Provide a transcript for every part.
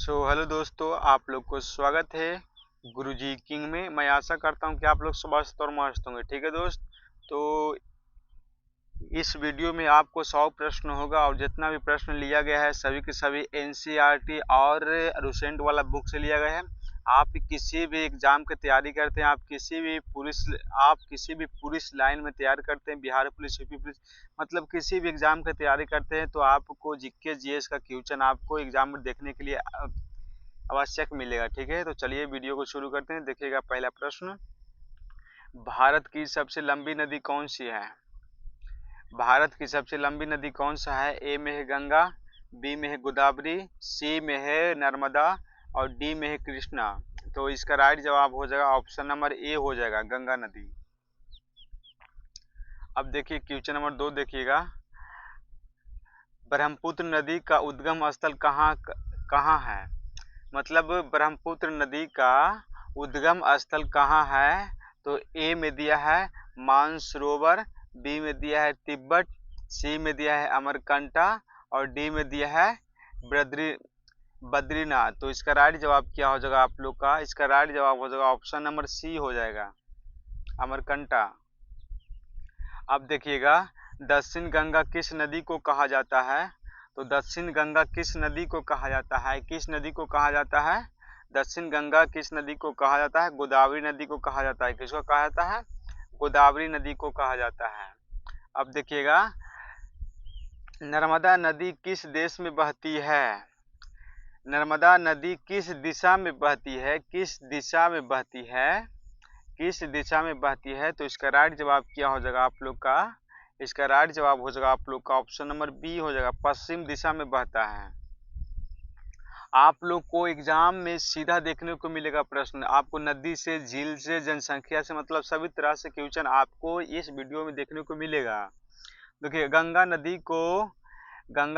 Hello दोस्तों, आप लोग को स्वागत है गुरुजी किंग में। मैं आशा करता हूं कि आप लोग स्वस्थ और मस्त होंगे। ठीक है दोस्त, तो इस वीडियो में आपको 100 प्रश्न होगा और जितना भी प्रश्न लिया गया है सभी के सभी एनसीईआरटी और रूसेंट वाला बुक से लिया गया है। आप किसी भी एग्जाम की तैयारी करते हैं, आप किसी भी पुलिस लाइन में तैयारी करते हैं, बिहार पुलिस, यूपी पुलिस, मतलब किसी भी एग्जाम की तैयारी करते हैं, तो आपको जीके जीएस का क्वेश्चन आपको एग्जाम में देखने के लिए आवश्यक मिलेगा। ठीक है, तो चलिए वीडियो को शुरू करते हैं। देखिएगा पहला प्रश्न, भारत की सबसे लंबी नदी कौन सी है? भारत की सबसे लंबी नदी कौन सा है? ए में है गंगा, बी में है गोदावरी, सी में है नर्मदा और डी में है कृष्णा। तो इसका राइट जवाब हो जाएगा ऑप्शन नंबर ए हो जाएगा, गंगा नदी। अब देखिए क्वेश्चन नंबर 2 देखिएगा, ब्रह्मपुत्र नदी का उद्गम स्थल कहाँ कहाँ है? मतलब ब्रह्मपुत्र नदी का उद्गम स्थल कहाँ है? तो ए में दिया है मानसरोवर, बी में दिया है तिब्बत, सी में दिया है अमरकंटक और डी में दिया है बद्री बद्रीनाथ। तो इसका राइट जवाब क्या हो जाएगा आप लोग का? इसका राइट जवाब हो जाएगा ऑप्शन नंबर सी हो जाएगा, अमरकंटक। अब देखिएगा, दक्षिण गंगा किस नदी को कहा जाता है? तो दक्षिण गंगा किस नदी को कहा जाता है? किस नदी को कहा जाता है? दक्षिण गंगा किस नदी को कहा जाता है? गोदावरी नदी को कहा जाता है। किसको कहा जाता है? गोदावरी नदी को कहा जाता है। अब देखिएगा, नर्मदा नदी किस देश में बहती है? नर्मदा नदी किस दिशा में बहती है? किस दिशा में बहती है? किस दिशा में बहती है? तो इसका राइट जवाब क्या हो जाएगा आप लोग का? इसका राइट जवाब हो जाएगा आप लोग का ऑप्शन नंबर बी हो जाएगा, पश्चिम दिशा में बहता है। आप लोग को एग्जाम में सीधा देखने को मिलेगा प्रश्न, आपको नदी से, झील से, जनसंख्या से, मतलब सभी तरह से क्वेश्चन आपको इस वीडियो में देखने को मिलेगा। देखिए, गंगा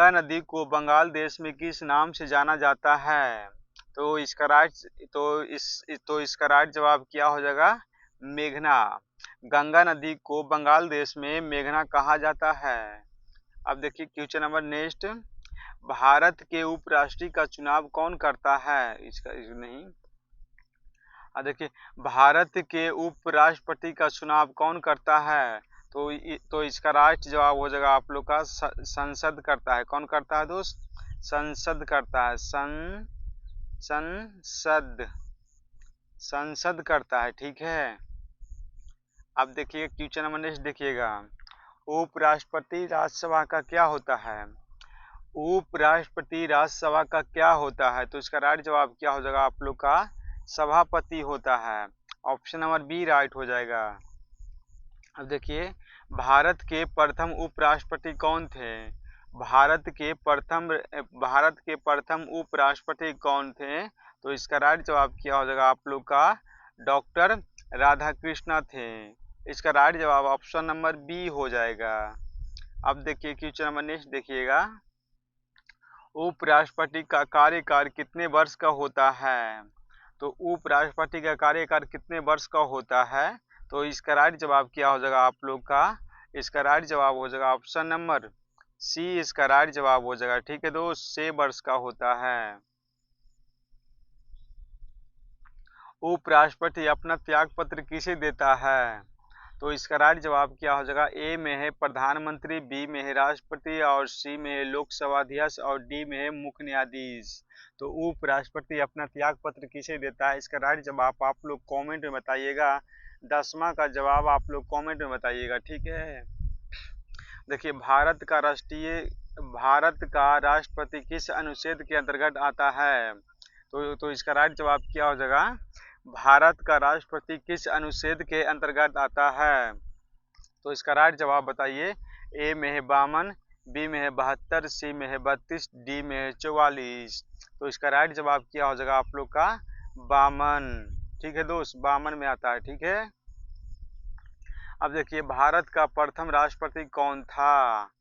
नदी को बंगाल देश में किस नाम से जाना जाता है? तो इसका राइट जवाब क्या हो जाएगा? मेघना। गंगा नदी को बंगाल देश में मेघना कहा जाता है। अब देखिए क्वेश्चन नंबर नेक्स्ट, भारत के उपराष्ट्रपति का चुनाव कौन करता है? नहीं, अब देखिए, भारत के उपराष्ट्रपति का चुनाव कौन करता है? तो इसका राइट जवाब हो जाएगा आप लोग का संसद करता है। कौन करता है दोस्त? संसद करता है, संसद संसद करता है। ठीक है, अब देखिए क्वेश्चन नंबर नेक्स्ट देखिएगा, उपराष्ट्रपति राज्यसभा का क्या होता है? उपराष्ट्रपति राज्यसभा का क्या होता है? तो इसका राइट जवाब क्या हो जाएगा आप लोग का? सभापति होता है। ऑप्शन नंबर बी राइट हो जाएगा। अब देखिए, भारत के प्रथम उपराष्ट्रपति कौन थे? भारत के प्रथम उपराष्ट्रपति कौन थे? तो इसका राइट जवाब क्या हो जाएगा आप लोग का? डॉक्टर राधाकृष्ण थे। इसका राइट जवाब ऑप्शन नंबर बी हो जाएगा। अब देखिए क्वेश्चन नंबर नेक्स्ट देखिएगा, उपराष्ट्रपति का कार्यकाल कितने वर्ष का होता है? तो उपराष्ट्रपति का कार्यकाल कितने वर्ष का होता है? तो इसका राइट जवाब क्या हो जाएगा आप लोग का? इसका राइट जवाब हो जाएगा ऑप्शन नंबर सी, इसका राइट जवाब हो जाएगा। ठीक है दोस्त, 6 वर्ष का होता है। उपराष्ट्रपति अपना त्याग पत्र किसे देता है? तो इसका राइट जवाब क्या हो जाएगा? ए में है प्रधानमंत्री, बी में है राष्ट्रपति और सी में है लोकसभा अध्यक्ष और डी में है मुख्य न्यायाधीश। तो उपराष्ट्रपति अपना त्याग पत्र किसे देता है? इसका राइट जवाब आप लोग कमेंट में बताइएगा। 10वां का जवाब आप लोग कमेंट में बताइएगा। ठीक है, देखिए, भारत का राष्ट्रपति किस अनुच्छेद के अंतर्गत आता है? तो इसका राइट जवाब क्या हो जाएगा? भारत का राष्ट्रपति किस अनुच्छेद के अंतर्गत आता है? तो इसका राइट जवाब बताइए। ए में है 52, बी में है 72, सी में है 32, डी में है 44। तो इसका राइट जवाब क्या हो जाएगा आप लोग का? 52। ठीक है दोस्त, 52 में आता है। ठीक है, अब देखिए, भारत का प्रथम राष्ट्रपति कौन था?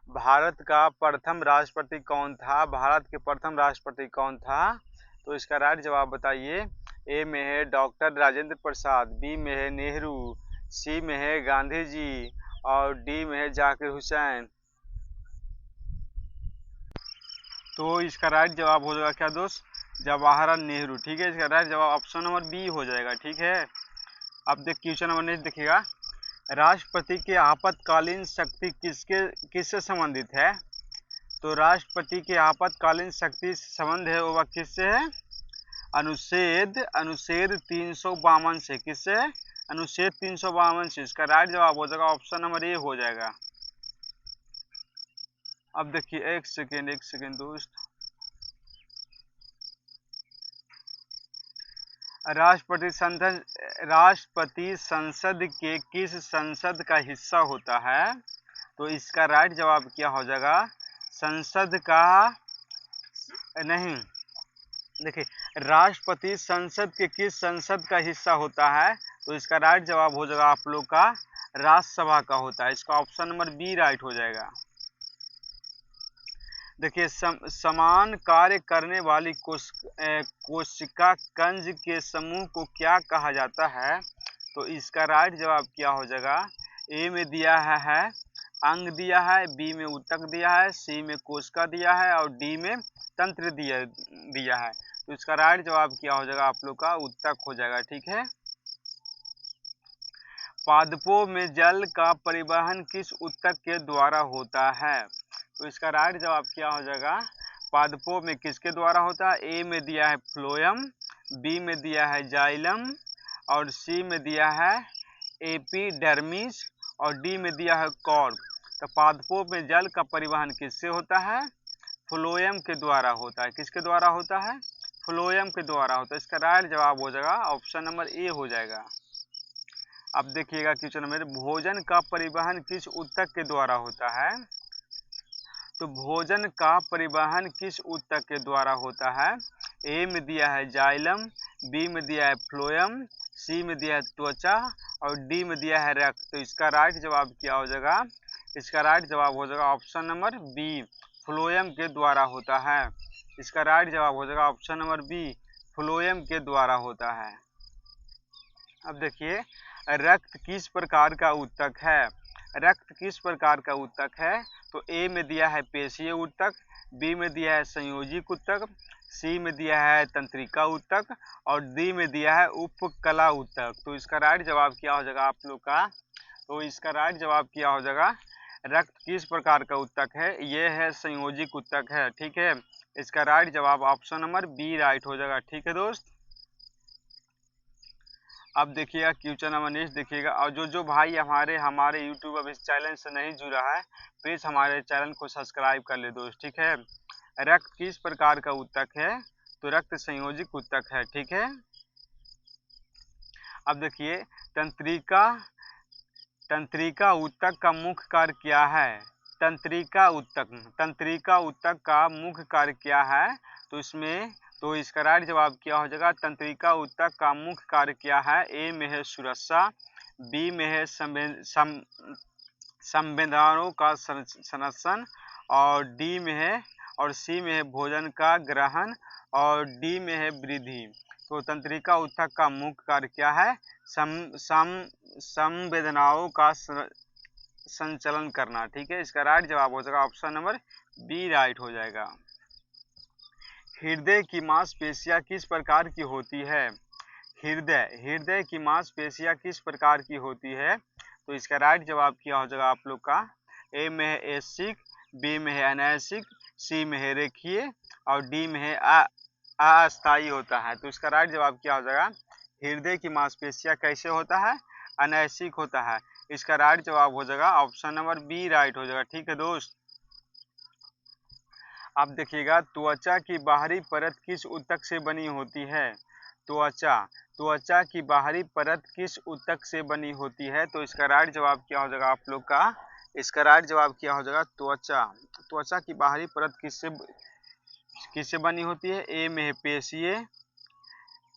भारत का प्रथम राष्ट्रपति कौन था? भारत के प्रथम राष्ट्रपति कौन था? तो इसका राइट जवाब बताइए। ए में है डॉक्टर राजेंद्र प्रसाद, बी में है नेहरू, सी में है गांधी जी और डी में है जाकिर हुसैन। तो इसका राइट जवाब हो जाएगा क्या दोस्त? जवाहरलाल नेहरू, ठीक है। इसका राइट जवाब ऑप्शन नंबर बी हो जाएगा, ठीक है। अब क्वेश्चन नंबर नेक्स्ट देखिएगा, राष्ट्रपति की आपातकालीन शक्ति किससे संबंधित है? तो राष्ट्रपति की आपातकालीन शक्ति संबंध है वह किससे है? अनुच्छेद 352 से। किससे? अनुच्छेद 352 से। इसका राइट जवाब हो जाएगा ऑप्शन नंबर ए हो जाएगा। अब देखिए एक सेकेंड दोस्त, राष्ट्रपति संसद के किस संसद का हिस्सा होता है? तो इसका राइट जवाब क्या हो जाएगा? संसद का नहीं, देखिए राष्ट्रपति संसद के किस संसद का हिस्सा होता है? तो इसका राइट जवाब हो जाएगा आप लोग का राज्यसभा का होता है। इसका ऑप्शन नंबर बी राइट हो जाएगा। देखिए समान कार्य करने वाली कोशिका कंज के समूह को क्या कहा जाता है? तो इसका राइट जवाब क्या हो जाएगा? ए में दिया है अंग दिया है, बी में ऊतक दिया है, सी में कोशिका दिया है और डी में तंत्र दिया है। तो इसका राइट जवाब क्या हो जाएगा? आप लोग का ऊतक हो जाएगा, ठीक है। पादपों में जल का परिवहन किस ऊतक के द्वारा होता है? तो इसका राइट जवाब क्या हो जाएगा? पादपों में किसके द्वारा होता है? ए में दिया है फ्लोएम, बी में दिया है जाइलम और सी में दिया है एपिडर्मिस और डी में दिया है कॉर्ड। तो पादपों में जल का परिवहन किससे होता है? फ्लोएम के द्वारा होता है। किसके द्वारा होता है? फ्लोएम के द्वारा होता है। इसका राइट जवाब हो जाएगा ऑप्शन नंबर ए हो जाएगा। अब देखिएगा क्वेश्चन नंबर, भोजन का परिवहन किस ऊतक के द्वारा होता है? तो भोजन का परिवहन किस ऊतक के द्वारा होता है? ए में दिया है जाइलम, बी में दिया है फ्लोएम, सी में दिया है त्वचा और डी में दिया है रक्त। तो इसका राइट जवाब क्या हो जाएगा? इसका राइट जवाब हो जाएगा ऑप्शन नंबर बी, फ्लोएम के द्वारा होता है। इसका राइट जवाब हो जाएगा ऑप्शन नंबर बी, फ्लोएम के द्वारा होता है। अब देखिए रक्त किस प्रकार का ऊतक है? रक्त किस प्रकार का ऊतक है? तो ए में दिया है पेशीय ऊतक, बी में दिया है संयोजी ऊतक, सी में दिया है तंत्रिका ऊतक और डी में दिया है उपकला ऊतक। तो इसका राइट जवाब क्या हो जाएगा आप लोग का? तो इसका राइट जवाब क्या हो जाएगा? रक्त किस प्रकार का ऊतक है? ये है संयोजिक ऊतक है, ठीक है। इसका राइट जवाब ऑप्शन नंबर बी राइट हो जाएगा, ठीक है दोस्त। अब देखिएगा क्वेश्चन नंबर नेक्स्ट देखिएगा, और जो भाई हमारे यूट्यूब अब इस चैनल से नहीं जुड़ा है प्लीज हमारे चैनल को सब्सक्राइब कर ले दोस्त, ठीक है। रक्त किस प्रकार का ऊतक है? तो रक्त संयोजिक ऊतक है, ठीक है। अब देखिए तंत्रिका ऊतक का मुख्य कार्य क्या है? तंत्रिका ऊतक का मुख्य कार्य क्या है? तो इसका राइट जवाब क्या हो जाएगा? तंत्रिका ऊतक का मुख्य कार्य क्या है? ए में है सुरक्षा, बी में है संवेदनाओं का संरक्षण और डी में है और सी में है भोजन का ग्रहण और डी में है वृद्धि। तो तंत्रिका ऊतक का मुख्य कार्य क्या है? संवेदनाओं का संचलन करना, ठीक है। इसका राइट जवाब हो जाएगा ऑप्शन नंबर बी राइट हो जाएगा। हृदय की मांसपेशियां किस प्रकार की होती है? हृदय की मांसपेशियां किस प्रकार की होती है? तो इसका राइट जवाब क्या हो जाएगा आप लोग का? ए में है ऐच्छिक, बी में है अनैच्छिक, सी में है रेखीय और डी में है अस्थायी होता है। तो इसका राइट जवाब क्या हो जाएगा? हृदय की मांसपेशियां कैसे होता है? अनैच्छिक होता है। इसका राइट जवाब हो जाएगा ऑप्शन नंबर बी राइट हो जाएगा, ठीक है दोस्त। अब देखिएगा त्वचा की बाहरी परत किस ऊतक से बनी होती है? त्वचा की बाहरी परत किस ऊतक से बनी होती है? तो इसका राइट जवाब क्या हो जाएगा आप लोग का? इसका राइट जवाब क्या हो जाएगा? त्वचा की बाहरी परत किससे बनी होती है? ए में है पेशीय,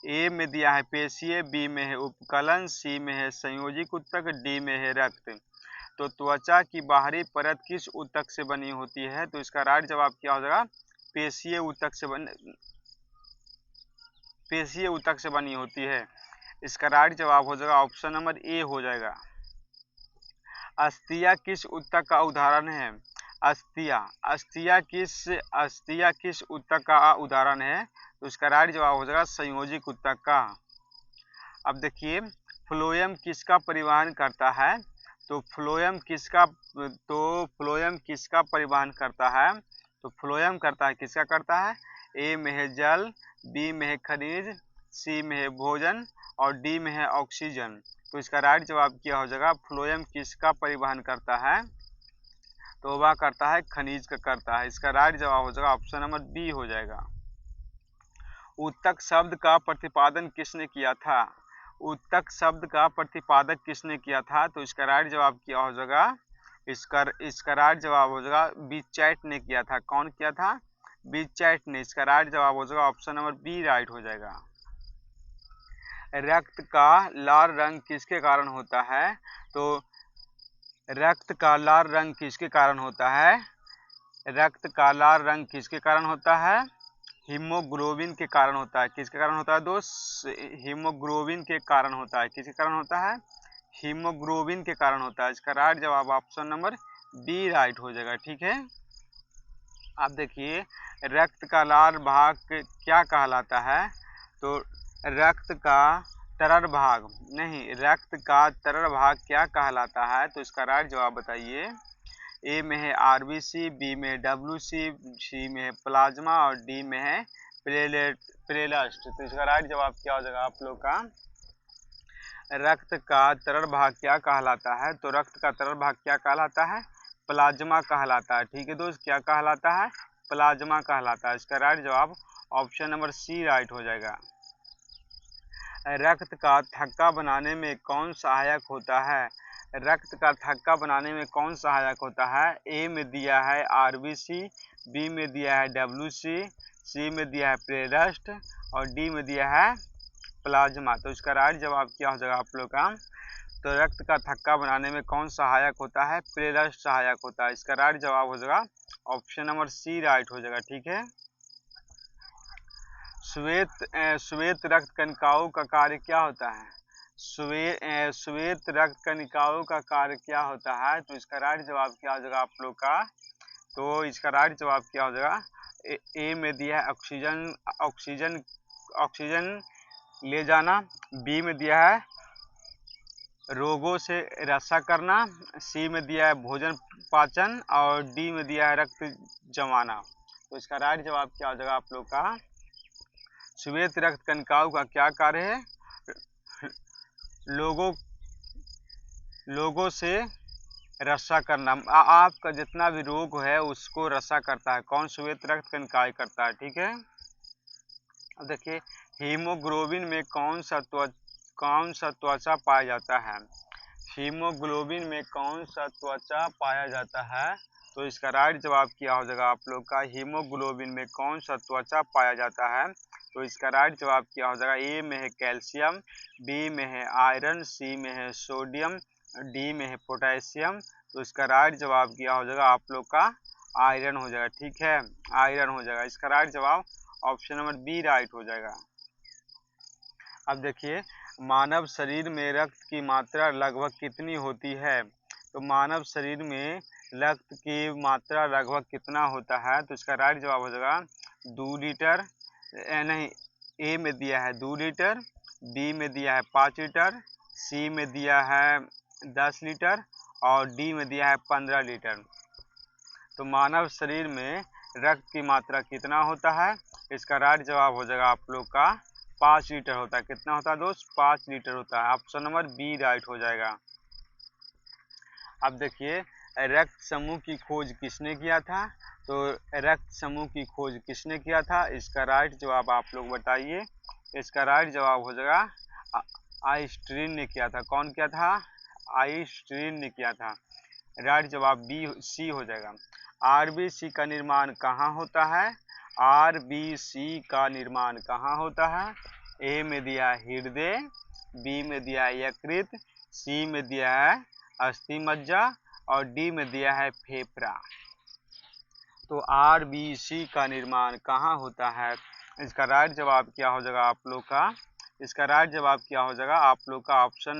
ए में दिया है पेशीय, बी में है उपकलन, सी में है संयोजिक ऊतक, डी में है रक्त। तो त्वचा की बाहरी परत किस ऊतक से बनी होती है? तो इसका राइट जवाब क्या हो जाएगा? पेशीय ऊतक से बनी होती है। इसका राइट जवाब हो जाएगा ऑप्शन नंबर ए हो जाएगा। अस्थिया किस ऊतक का उदाहरण है? अस्थिया किस ऊतक का उदाहरण है? तो इसका राइट जवाब हो जाएगा संयोजी कुत्ता का। अब देखिए फ्लोएम किसका परिवहन करता है, तो फ्लोएम किसका परिवहन करता है, तो फ्लोएम करता है किसका करता है, ए में है जल, बी में है खनिज, सी में है भोजन और डी में है ऑक्सीजन। तो इसका राइट जवाब क्या हो जाएगा, फ्लोएम किसका परिवहन करता है, तो वह करता है खनिज का करता है। इसका राइट जवाब हो जाएगा ऑप्शन नंबर बी हो जाएगा। उत्तक शब्द का प्रतिपादन किसने किया था, उत्तक शब्द का प्रतिपादक किसने किया था, तो इसका राइट जवाब क्या हो जाएगा, इसका राइट जवाब हो जाएगा बीचैट ने किया था। कौन किया था, बीचैट ने। इसका राइट जवाब हो जाएगा ऑप्शन नंबर बी राइट हो जाएगा। रक्त का लाल रंग किसके कारण होता है, तो रक्त का लाल रंग किसके कारण होता है, रक्त का लाल रंग किसके कारण होता है, हीमोग्लोबिन के कारण होता है। किसके कारण होता है दोस्त, हीमोग्लोबिन के कारण होता है। किसके कारण होता है, हीमोग्लोबिन के कारण होता है। इसका राइट जवाब ऑप्शन नंबर बी राइट हो जाएगा। ठीक है। अब देखिए रक्त का लाल भाग क्या कहलाता है, तो रक्त का तरल भाग नहीं, रक्त का तरल भाग क्या कहलाता है, तो इसका राइट जवाब बताइए। ए में है आरबीसी, बी में है डब्ल्यूसी, सी में है प्लाज्मा और डी में है प्लेलस्ट। तो इसका राइट जवाब क्या हो जाएगा आप लोग का, रक्त का तरल भाग क्या कहलाता है, तो रक्त का तरल भाग क्या कहलाता है, प्लाज्मा कहलाता है। ठीक है दोस्त, क्या कहलाता है, प्लाज्मा कहलाता है। इसका राइट जवाब ऑप्शन नंबर सी राइट हो जाएगा। रक्त का थक्का बनाने में कौन सहायक होता है, रक्त का थक्का बनाने में कौन सहायक होता है, ए में दिया है आरबीसी, बी में दिया है डब्ल्यूसी, सी में दिया है प्लेलस्ट और डी में दिया है प्लाज्मा। तो इसका राइट जवाब क्या हो जाएगा आप लोग का, तो रक्त का थक्का बनाने में कौन सहायक होता है, प्लेलस्ट सहायक होता है। इसका राइट जवाब हो जाएगा ऑप्शन नंबर सी राइट हो जाएगा। ठीक है। श्वेत रक्त कणिकाओं का कार्य क्या होता है, श्वेत रक्त कणिकाओं का कार्य क्या होता है, तो इसका राइट जवाब क्या हो जाएगा आप लोग का, तो इसका राइट जवाब क्या हो जाएगा, ए में दिया है ऑक्सीजन ले जाना, बी में दिया है रोगों से रक्षा करना, सी में दिया है भोजन पाचन और डी में दिया है रक्त जमाना। तो इसका राइट जवाब क्या हो जाएगा आप लोग का, श्वेत रक्त कणिकाओं का क्या कार्य है, लोगों से रक्षा करना। आपका जितना भी रोग है उसको रक्षा करता है। कौन, श्वेत रक्त कणिकाएं करता है। ठीक है। अब देखिए हीमोग्लोबिन में कौन सा त्वचा पाया जाता है, हीमोग्लोबिन में कौन सा त्वचा पाया जाता है, तो इसका राइट जवाब क्या हो जाएगा आप लोग का, हीमोग्लोबिन में कौन सा त्वचा पाया जाता है, तो इसका राइट जवाब क्या हो जाएगा, ए में है कैल्शियम, बी में है आयरन, सी में है सोडियम, डी में है पोटेशियम। तो इसका राइट जवाब क्या हो जाएगा आप लोग का, आयरन हो जाएगा। ठीक है, आयरन हो जाएगा। इसका राइट जवाब ऑप्शन नंबर बी राइट हो जाएगा। अब देखिए मानव शरीर में रक्त की मात्रा लगभग कितनी होती है, तो मानव शरीर में रक्त की मात्रा लगभग कितना होता है, तो इसका राइट जवाब हो जाएगा 2 लीटर, नहीं, ए में दिया है 2 लीटर, बी में दिया है 5 लीटर, सी में दिया है 10 लीटर और डी में दिया है 15 लीटर। तो मानव शरीर में रक्त की मात्रा कितना होता है, इसका राइट जवाब हो जाएगा आप लोग का 5 लीटर होता है। कितना होता है दोस्त, 5 लीटर होता है। ऑप्शन नंबर बी राइट हो जाएगा। अब देखिए रक्त समूह की खोज किसने किया था, तो रक्त समूह की खोज किसने किया था, इसका राइट जवाब आप लोग बताइए। इसका राइट जवाब हो जाएगा आइंस्टीन ने किया था। कौन किया था, आइंस्टीन ने किया था। राइट जवाब बी सी हो जाएगा। आरबीसी का निर्माण कहाँ होता है, आरबीसी का निर्माण कहाँ होता है, ए में दिया है हृदय, बी में दिया है यकृत, सी में दिया है अस्थि मज्जा और डी में दिया है फेफड़ा। तो आरबीसी का निर्माण कहाँ होता है, इसका राइट जवाब क्या हो जाएगा आप लोग का, इसका राइट जवाब क्या हो जाएगा आप लोग का ऑप्शन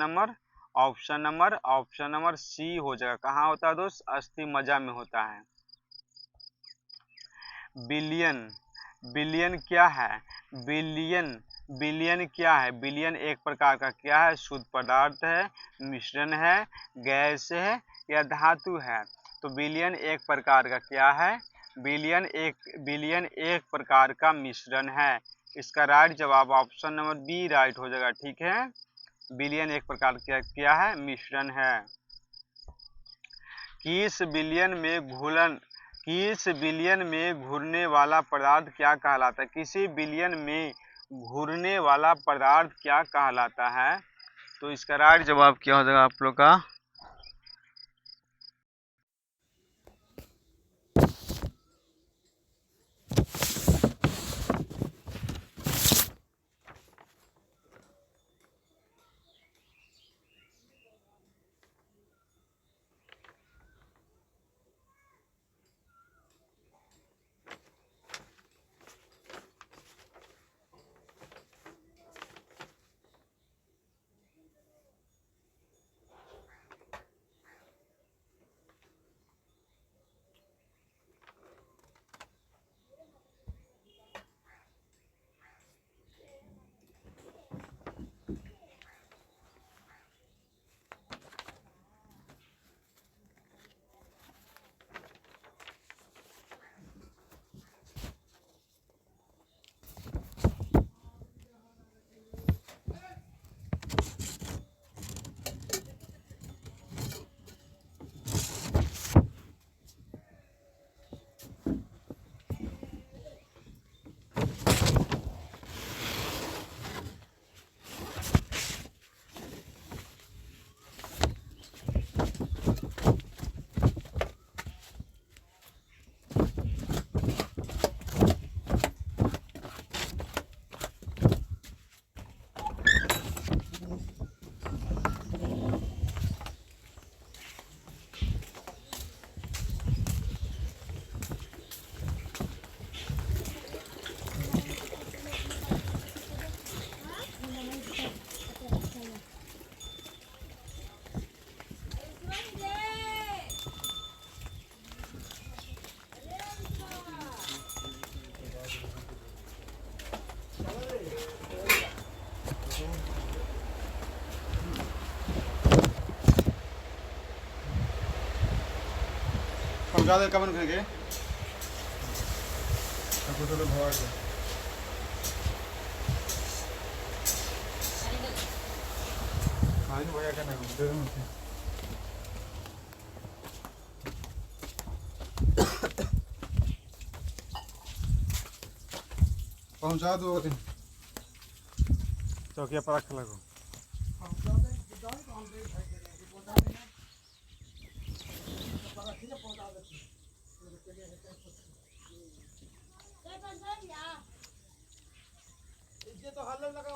नंबर सी हो जाएगा। कहाँ होता है दोस्त, अस्थि मज्जा में होता है। बिलियन क्या है, बिलियन बिलियन क्या है? बिलियन एक प्रकार का क्या है? शुद्ध पदार्थ है, मिश्रण है, गैस है या धातु है? तो बिलियन एक प्रकार का क्या है? बिलियन एक प्रकार का मिश्रण है। इसका राइट जवाब ऑप्शन नंबर बी राइट हो जाएगा। ठीक है, बिलियन एक प्रकार का क्या है? मिश्रण है। किस बिलियन में घूरने वाला पदार्थ क्या कहलाता है? किसी बिलियन में घूरने वाला पदार्थ क्या कहलाता है? तो इसका राइट जवाब क्या हो जाएगा आप लोग का? समझा दे कमन करके तो भवार आज भैया का नाम दे मुझे पहुंचा दो दिन चौकिया पर रख लगो तो हल्ला लगा